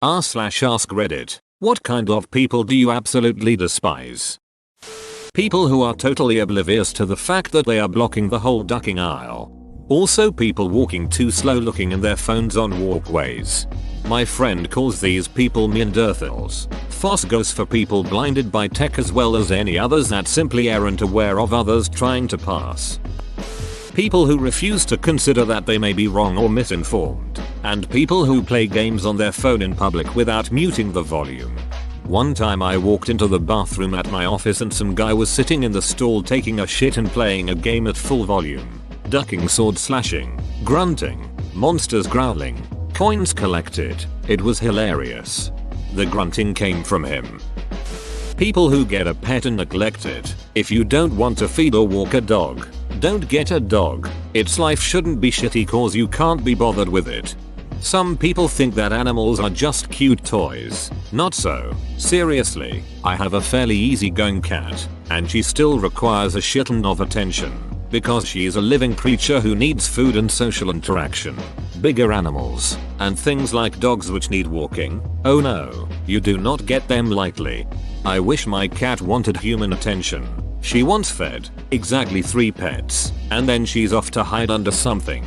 r/ask Reddit. What kind of people do you absolutely despise? People who are totally oblivious to the fact that they are blocking the whole ducking aisle. Also people walking too slow looking in their phones on walkways. My friend calls these people Neanderthals. FOSS goes for people blinded by tech as well as any others that simply aren't aware of others trying to pass. People who refuse to consider that they may be wrong or misinformed. And people who play games on their phone in public without muting the volume. One time I walked into the bathroom at my office and some guy was sitting in the stall taking a shit and playing a game at full volume. Ducking, sword slashing, grunting, monsters growling, coins collected. It was hilarious. The grunting came from him. People who get a pet and neglect it. If you don't want to feed or walk a dog, don't get a dog. Its life shouldn't be shitty cause you can't be bothered with it. Some people think that animals are just cute toys. Not so. Seriously, I have a fairly easygoing cat, and she still requires a shitton of attention, because she is a living creature who needs food and social interaction. Bigger animals, and things like dogs which need walking, oh no, you do not get them lightly. I wish my cat wanted human attention. She wants fed, exactly 3 pets, and then she's off to hide under something.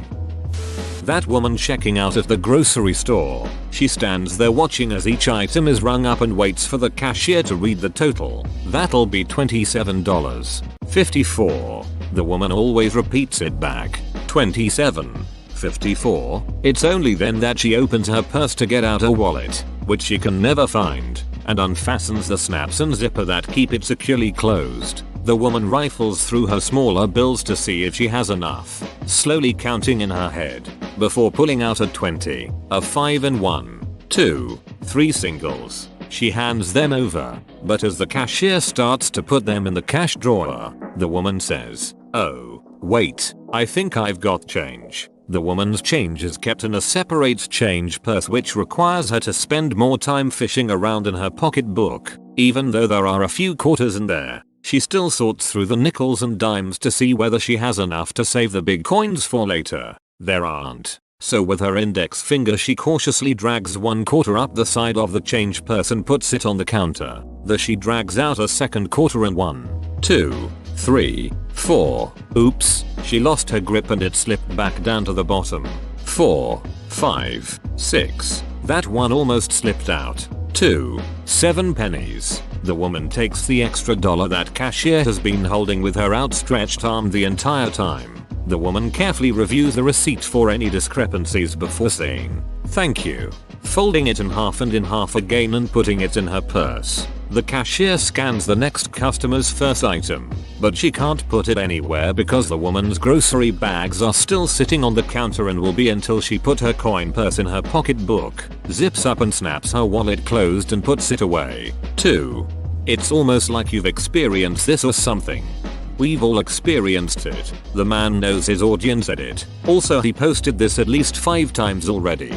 That woman checking out at the grocery store. She stands there watching as each item is rung up and waits for the cashier to read the total. That'll be $27.54. The woman always repeats it back. $27.54. It's only then that she opens her purse to get out a wallet, which she can never find, and unfastens the snaps and zipper that keep it securely closed. The woman rifles through her smaller bills to see if she has enough, slowly counting in her head, before pulling out a 20, a 5 and 1, 2, 3 singles. She hands them over, but as the cashier starts to put them in the cash drawer, the woman says, "Oh, wait, I think I've got change." The woman's change is kept in a separate change purse which requires her to spend more time fishing around in her pocketbook. Even though there are a few quarters in there, she still sorts through the nickels and dimes to see whether she has enough to save the big coins for later. There aren't. So with her index finger she cautiously drags 1 quarter up the side of the change purse and puts it on the counter. Then she drags out a second quarter and 1, 2, 3, 4. Oops, she lost her grip and it slipped back down to the bottom. 4, 5, 6. That one almost slipped out. 2, 7 pennies. The woman takes the extra dollar that cashier has been holding with her outstretched arm the entire time. The woman carefully reviews the receipt for any discrepancies before saying, "Thank you," folding it in half and in half again and putting it in her purse. The cashier scans the next customer's first item, but she can't put it anywhere because the woman's grocery bags are still sitting on the counter and will be until she put her coin purse in her pocketbook, zips up and snaps her wallet closed and puts it away. 2. It's almost like you've experienced this or something. We've all experienced it. The man knows his audience at it. Also he posted this at least 5 times already.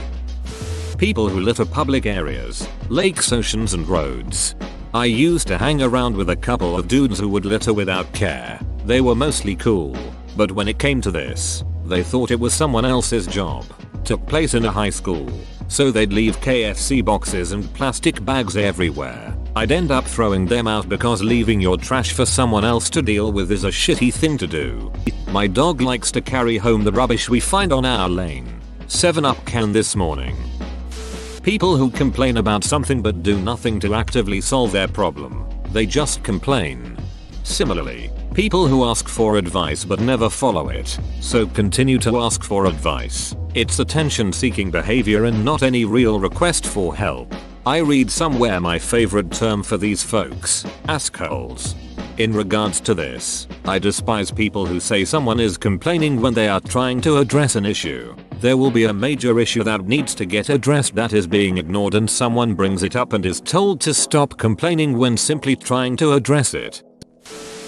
People who litter public areas, lakes, oceans and roads. I used to hang around with a couple of dudes who would litter without care. They were mostly cool, but when it came to this, they thought it was someone else's job. Took place in a high school, so they'd leave KFC boxes and plastic bags everywhere. I'd end up throwing them out because leaving your trash for someone else to deal with is a shitty thing to do. My dog likes to carry home the rubbish we find on our lane. 7-Up can this morning. People who complain about something but do nothing to actively solve their problem. They just complain. Similarly, people who ask for advice but never follow it, so continue to ask for advice. It's attention-seeking behavior and not any real request for help. I read somewhere my favorite term for these folks, assholes. In regards to this, I despise people who say someone is complaining when they are trying to address an issue. There will be a major issue that needs to get addressed that is being ignored and someone brings it up and is told to stop complaining when simply trying to address it.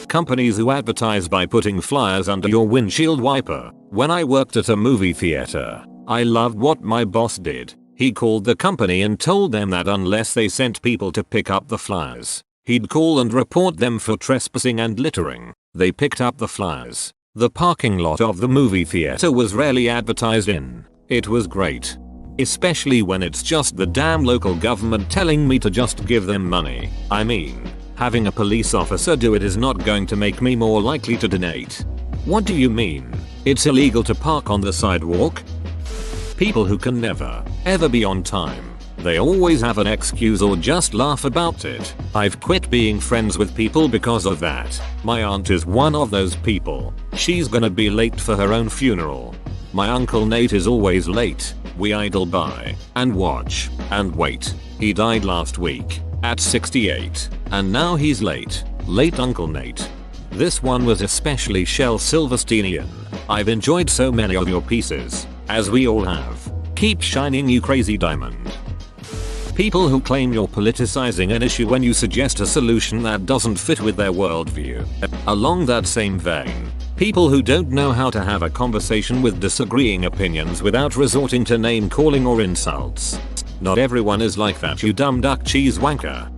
Companies who advertise by putting flyers under your windshield wiper. When I worked at a movie theater, I loved what my boss did. He called the company and told them that unless they sent people to pick up the flyers, he'd call and report them for trespassing and littering. They picked up the flyers. The parking lot of the movie theater was rarely advertised in. It was great. Especially when it's just the damn local government telling me to just give them money. I mean, having a police officer do it is not going to make me more likely to donate. What do you mean? It's illegal to park on the sidewalk? People who can never, ever be on time. They always have an excuse or just laugh about it. I've quit being friends with people because of that. My aunt is one of those people. She's gonna be late for her own funeral. My uncle Nate is always late. We idle by and watch and wait. He died last week at 68 and now he's late. Late Uncle Nate. This one was especially Shel Silversteinian. I've enjoyed so many of your pieces, as we all have. Keep shining, you crazy diamond. People who claim you're politicizing an issue when you suggest a solution that doesn't fit with their worldview. Along that same vein, people who don't know how to have a conversation with disagreeing opinions without resorting to name calling or insults. Not everyone is like that, you dumb duck cheese wanker.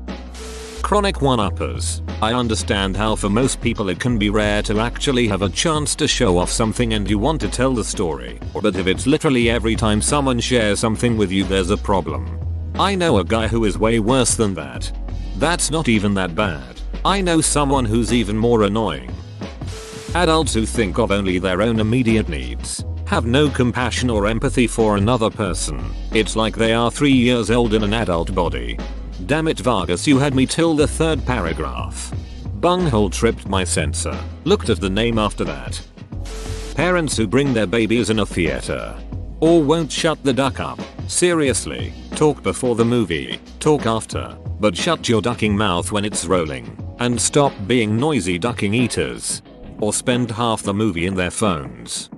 Chronic one-uppers. I understand how for most people it can be rare to actually have a chance to show off something and you want to tell the story. But if it's literally every time someone shares something with you, there's a problem. I know a guy who is way worse than that. That's not even that bad. I know someone who's even more annoying. Adults who think of only their own immediate needs. Have no compassion or empathy for another person. It's like they are 3 years old in an adult body. Damn it Vargas, you had me till the third paragraph. Bunghole tripped my sensor. Looked at the name after that. Parents who bring their babies in a theater. Or won't shut the duck up. Seriously, talk before the movie, talk after, but shut your ducking mouth when it's rolling, and stop being noisy ducking eaters. Or spend half the movie in their phones.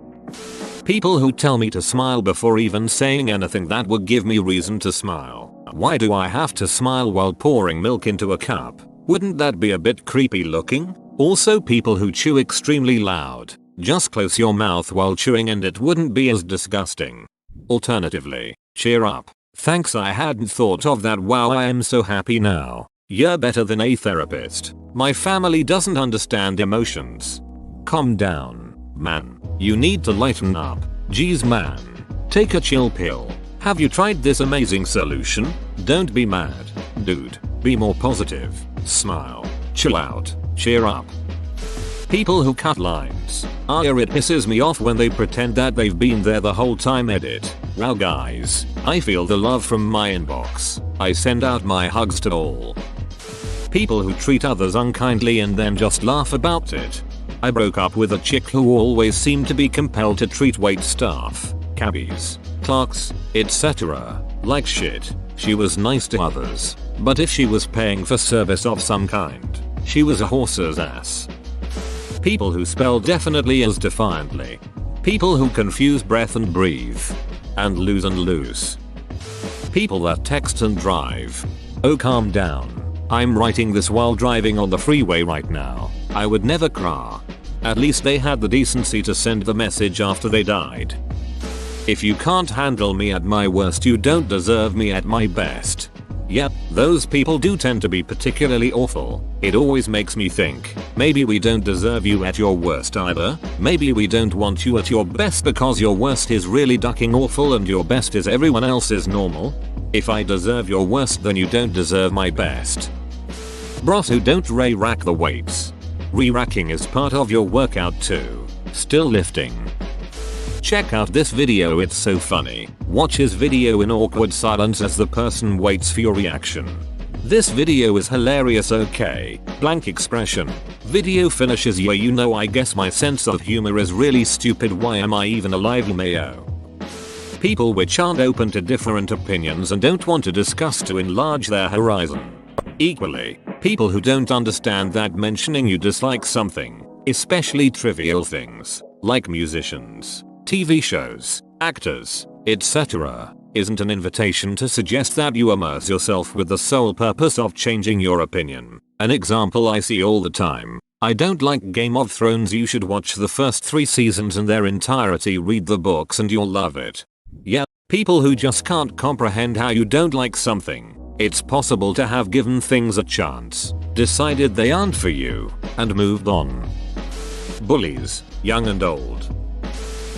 People who tell me to smile before even saying anything that would give me reason to smile. Why do I have to smile while pouring milk into a cup? Wouldn't that be a bit creepy looking? Also people who chew extremely loud. Just close your mouth while chewing and it wouldn't be as disgusting. Alternatively, cheer up. Thanks, I hadn't thought of that. Wow, I am so happy now. You're better than a therapist. My family doesn't understand emotions. Calm down, man. You need to lighten up. Geez man. Take a chill pill. Have you tried this amazing solution? Don't be mad, dude. Be more positive. Smile. Chill out. Cheer up. People who cut lines. It pisses me off when they pretend that they've been there the whole time. Edit. Wow guys, I feel the love from my inbox. I send out my hugs to all. People who treat others unkindly and then just laugh about it. I broke up with a chick who always seemed to be compelled to treat wait staff, cabbies, clerks, etc. like shit. She was nice to others, but if she was paying for service of some kind, she was a horse's ass. People who spell definitely as defiantly. People who confuse breath and breathe. And lose and loose. People that text and drive. Oh calm down. I'm writing this while driving on the freeway right now. I would never cry. At least they had the decency to send the message after they died. If you can't handle me at my worst, you don't deserve me at my best. Yep, those people do tend to be particularly awful. It always makes me think, maybe we don't deserve you at your worst either. Maybe we don't want you at your best because your worst is really ducking awful and your best is everyone else's normal. If I deserve your worst, then you don't deserve my best. Bros who don't rack the weights. Re-racking is part of your workout too. Still lifting. Check out this video, it's so funny. Watch his video in awkward silence as the person waits for your reaction. This video is hilarious. Okay, blank expression. Video finishes. Yeah, you know, I guess my sense of humor is really stupid. Why am I even alive, Mayo? People which aren't open to different opinions and don't want to discuss to enlarge their horizon. Equally, people who don't understand that mentioning you dislike something, especially trivial things, like musicians, TV shows, actors, etc., isn't an invitation to suggest that you immerse yourself with the sole purpose of changing your opinion. An example I see all the time. I don't like Game of Thrones. You should watch the first 3 seasons in their entirety, read the books and you'll love it. Yeah, people who just can't comprehend how you don't like something. It's possible to have given things a chance, decided they aren't for you, and moved on. Bullies, young and old.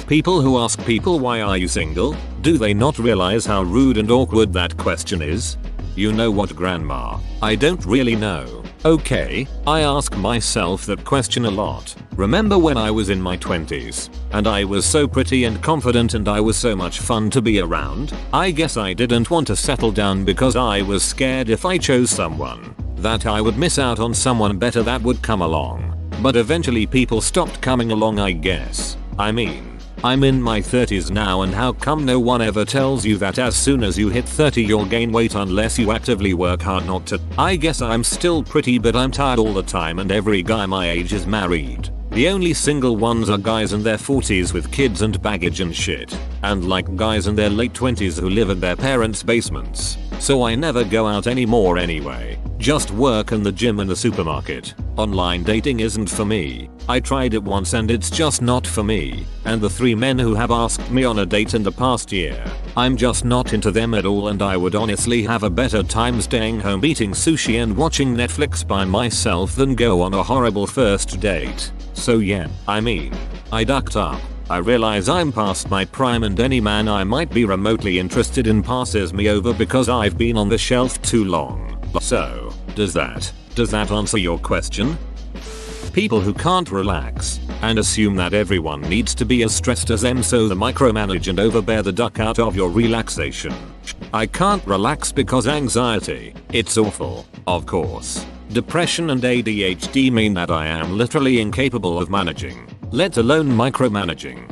People who ask people why are you single? Do they not realize how rude and awkward that question is? You know what, grandma? I don't really know. Okay, I ask myself that question a lot. Remember when I was in my 20s and I was so pretty and confident and I was so much fun to be around? I guess I didn't want to settle down because I was scared if I chose someone that I would miss out on someone better that would come along. But eventually people stopped coming along, I guess. I mean, I'm in my 30s now, and how come no one ever tells you that as soon as you hit 30 you'll gain weight unless you actively work hard not to? I guess I'm still pretty, but I'm tired all the time and every guy my age is married. The only single ones are guys in their 40s with kids and baggage and shit. And like guys in their late 20s who live in their parents' basements. So I never go out anymore anyway. Just work in the gym and the supermarket. Online dating isn't for me. I tried it once and it's just not for me. And the 3 men who have asked me on a date in the past year, I'm just not into them at all, and I would honestly have a better time staying home eating sushi and watching Netflix by myself than go on a horrible first date. So yeah, I mean, I ducked up. I realize I'm past my prime and any man I might be remotely interested in passes me over because I've been on the shelf too long. So, does that answer your question? People who can't relax and assume that everyone needs to be as stressed as them, so they micromanage and overbear the duck out of your relaxation. I can't relax because anxiety. It's awful, of course. Depression and ADHD mean that I am literally incapable of managing, let alone micromanaging.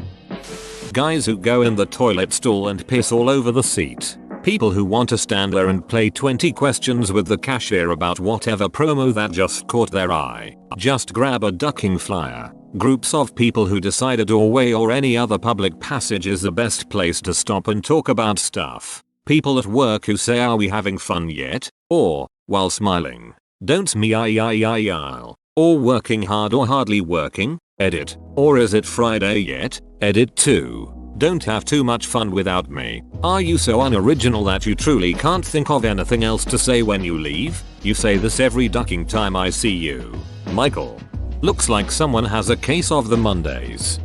Guys who go in the toilet stall and piss all over the seat. People who want to stand there and play 20 questions with the cashier about whatever promo that just caught their eye. Just grab a ducking flyer. Groups of people who decide a doorway or any other public passage is the best place to stop and talk about stuff. People at work who say, "Are we having fun yet?" Or, while smiling, "Don't smile." Or working hard or hardly working? Edit. Or is it Friday yet? Edit 2. Don't have too much fun without me. Are you so unoriginal that you truly can't think of anything else to say when you leave? You say this every ducking time I see you. Michael. Looks like someone has a case of the Mondays.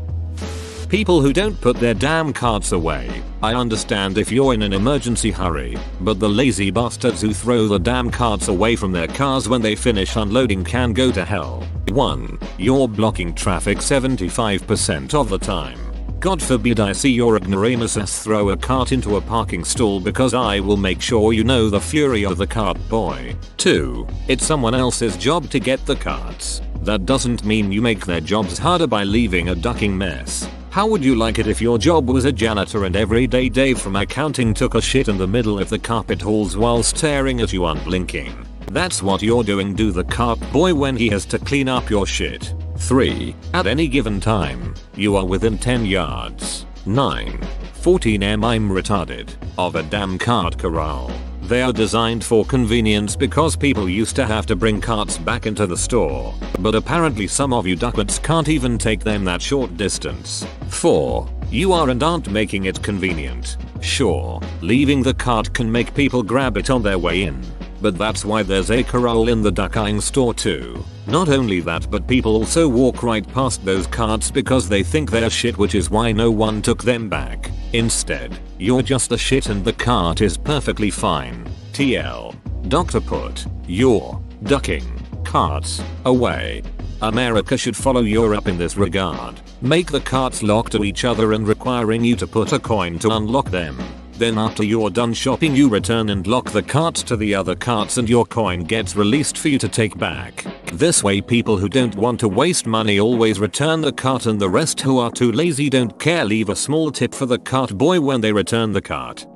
People who don't put their damn carts away. I understand if you're in an emergency hurry, but the lazy bastards who throw the damn carts away from their cars when they finish unloading can go to hell. 1. You're blocking traffic 75% of the time. God forbid I see your ignoramus ass throw a cart into a parking stall, because I will make sure you know the fury of the cart boy. 2. It's someone else's job to get the carts. That doesn't mean you make their jobs harder by leaving a ducking mess. How would you like it if your job was a janitor and everyday Dave from accounting took a shit in the middle of the carpet halls while staring at you unblinking? That's what you're doing to the cart boy when he has to clean up your shit. 3. At any given time, you are within 10 yards. 9. 14 I'm retarded. Of a damn cart corral. They are designed for convenience because people used to have to bring carts back into the store. But apparently some of you duckwits can't even take them that short distance. 4. You are and aren't making it convenient. Sure, leaving the cart can make people grab it on their way in. But that's why there's a corral in the ducking store too. Not only that, but people also walk right past those carts because they think they're shit, which is why no one took them back. Instead, you're just a shit and the cart is perfectly fine. TL. Doctor put your ducking carts away. America should follow Europe in this regard. Make the carts lock to each other and requiring you to put a coin to unlock them. Then after you're done shopping you return and lock the carts to the other carts and your coin gets released for you to take back. This way people who don't want to waste money always return the cart, and the rest who are too lazy don't care leave a small tip for the cart boy when they return the cart.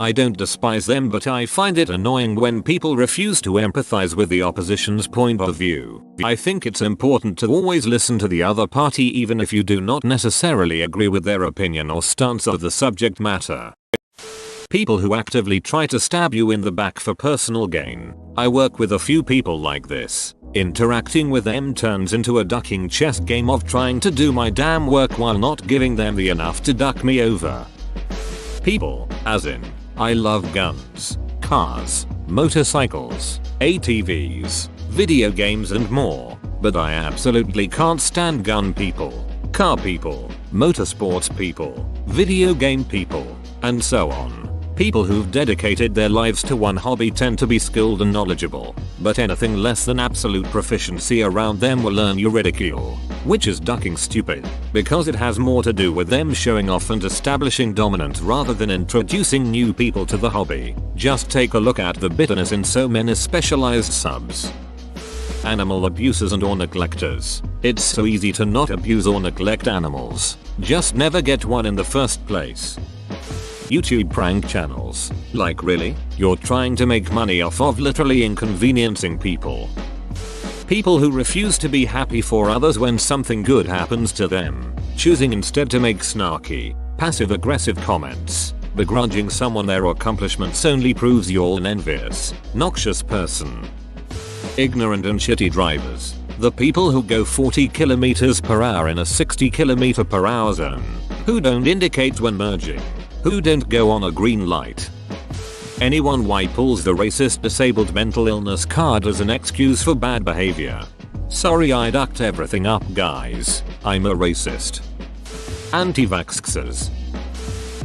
I don't despise them, but I find it annoying when people refuse to empathize with the opposition's point of view. I think it's important to always listen to the other party even if you do not necessarily agree with their opinion or stance of the subject matter. People who actively try to stab you in the back for personal gain. I work with a few people like this. Interacting with them turns into a ducking chess game of trying to do my damn work while not giving them the enough to duck me over. People, as in, I love guns, cars, motorcycles, ATVs, video games and more, but I absolutely can't stand gun people. car people, motorsports people, video game people, and so on. People who've dedicated their lives to one hobby tend to be skilled and knowledgeable, but anything less than absolute proficiency around them will earn you ridicule, which is ducking stupid, because it has more to do with them showing off and establishing dominance rather than introducing new people to the hobby. Just take a look at the bitterness in so many specialized subs. Animal abusers and or neglectors. It's so easy to not abuse or neglect animals. Just never get one in the first place. YouTube prank channels. Like really? You're trying to make money off of literally inconveniencing people. People who refuse to be happy for others when something good happens to them, choosing instead to make snarky, passive-aggressive comments. Begrudging someone their accomplishments only proves you're an envious, noxious person. Ignorant and shitty drivers. The people who go 40 km per hour in a 60 km per hour zone, who don't indicate when merging, who don't go on a green light. Anyone why pulls the racist disabled mental illness card as an excuse for bad behavior. Sorry I ducked everything up guys, I'm a racist. Anti-vaxxers.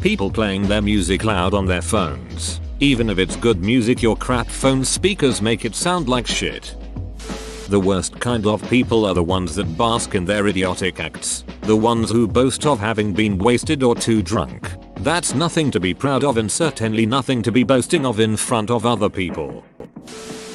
People playing their music loud on their phones. Even if it's good music, your crap phone speakers make it sound like shit. The worst kind of people are the ones that bask in their idiotic acts. The ones who boast of having been wasted or too drunk. That's nothing to be proud of and certainly nothing to be boasting of in front of other people.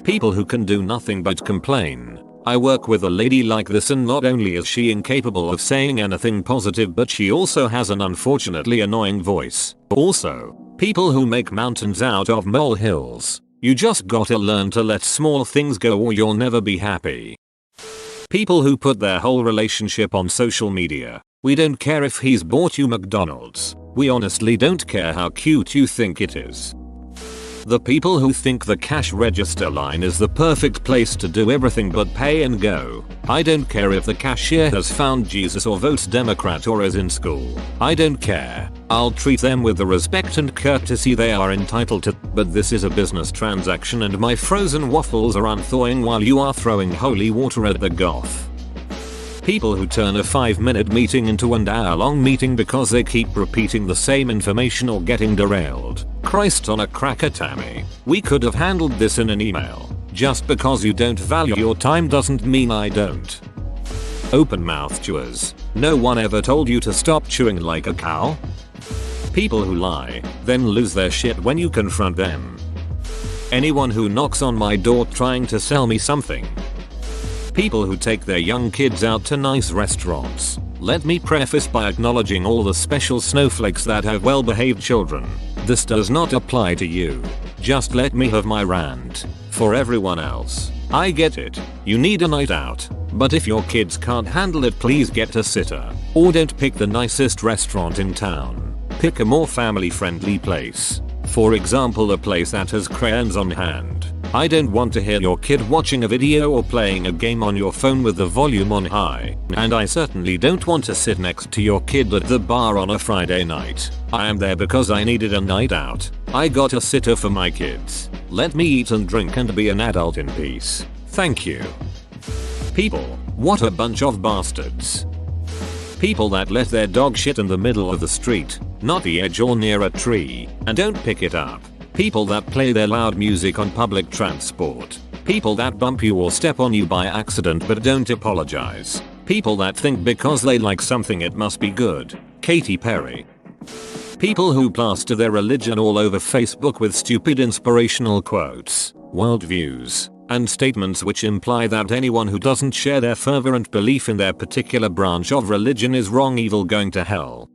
People who can do nothing but complain. I work with a lady like this, and not only is she incapable of saying anything positive, but she also has an unfortunately annoying voice. Also, people who make mountains out of molehills. You just gotta learn to let small things go or you'll never be happy. People who put their whole relationship on social media. We don't care if he's bought you McDonald's. We honestly don't care how cute you think it is. The people who think the cash register line is the perfect place to do everything but pay and go. I don't care if the cashier has found Jesus or votes Democrat or is in school. I don't care. I'll treat them with the respect and courtesy they are entitled to. But this is a business transaction and my frozen waffles are unthawing while you are throwing holy water at the goth. People who turn a 5-minute meeting into an hour-long meeting because they keep repeating the same information or getting derailed. Christ on a cracker, Tammy. We could have handled this in an email. Just because you don't value your time doesn't mean I don't. Open mouth chewers. No one ever told you to stop chewing like a cow? People who lie, then lose their shit when you confront them. Anyone who knocks on my door trying to sell me something. People who take their young kids out to nice restaurants. Let me preface by acknowledging all the special snowflakes that have well-behaved children. This does not apply to you. Just let me have my rant. For everyone else, I get it. You need a night out. But if your kids can't handle it, please get a sitter. Or don't pick the nicest restaurant in town. Pick a more family-friendly place. For example, a place that has crayons on hand. I don't want to hear your kid watching a video or playing a game on your phone with the volume on high. And I certainly don't want to sit next to your kid at the bar on a Friday night. I am there because I needed a night out. I got a sitter for my kids. Let me eat and drink and be an adult in peace. Thank you. People, what a bunch of bastards. People that let their dog shit in the middle of the street, not the edge or near a tree, and don't pick it up. People that play their loud music on public transport. People that bump you or step on you by accident but don't apologize. People that think because they like something it must be good. Katy Perry. People who plaster their religion all over Facebook with stupid inspirational quotes, worldviews, and statements which imply that anyone who doesn't share their fervent belief in their particular branch of religion is wrong, evil, going to hell.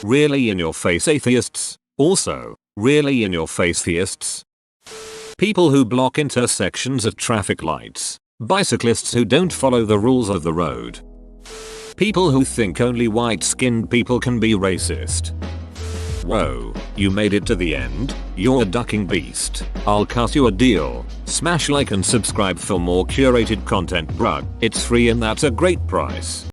Really in your face atheists. Also, really in your face theists. People who block intersections at traffic lights. Bicyclists who don't follow the rules of the road. People who think only white-skinned people can be racist. Whoa, you made it to the end? You're a ducking beast. I'll cut you a deal. Smash like and subscribe for more curated content, bruh. It's free and that's a great price.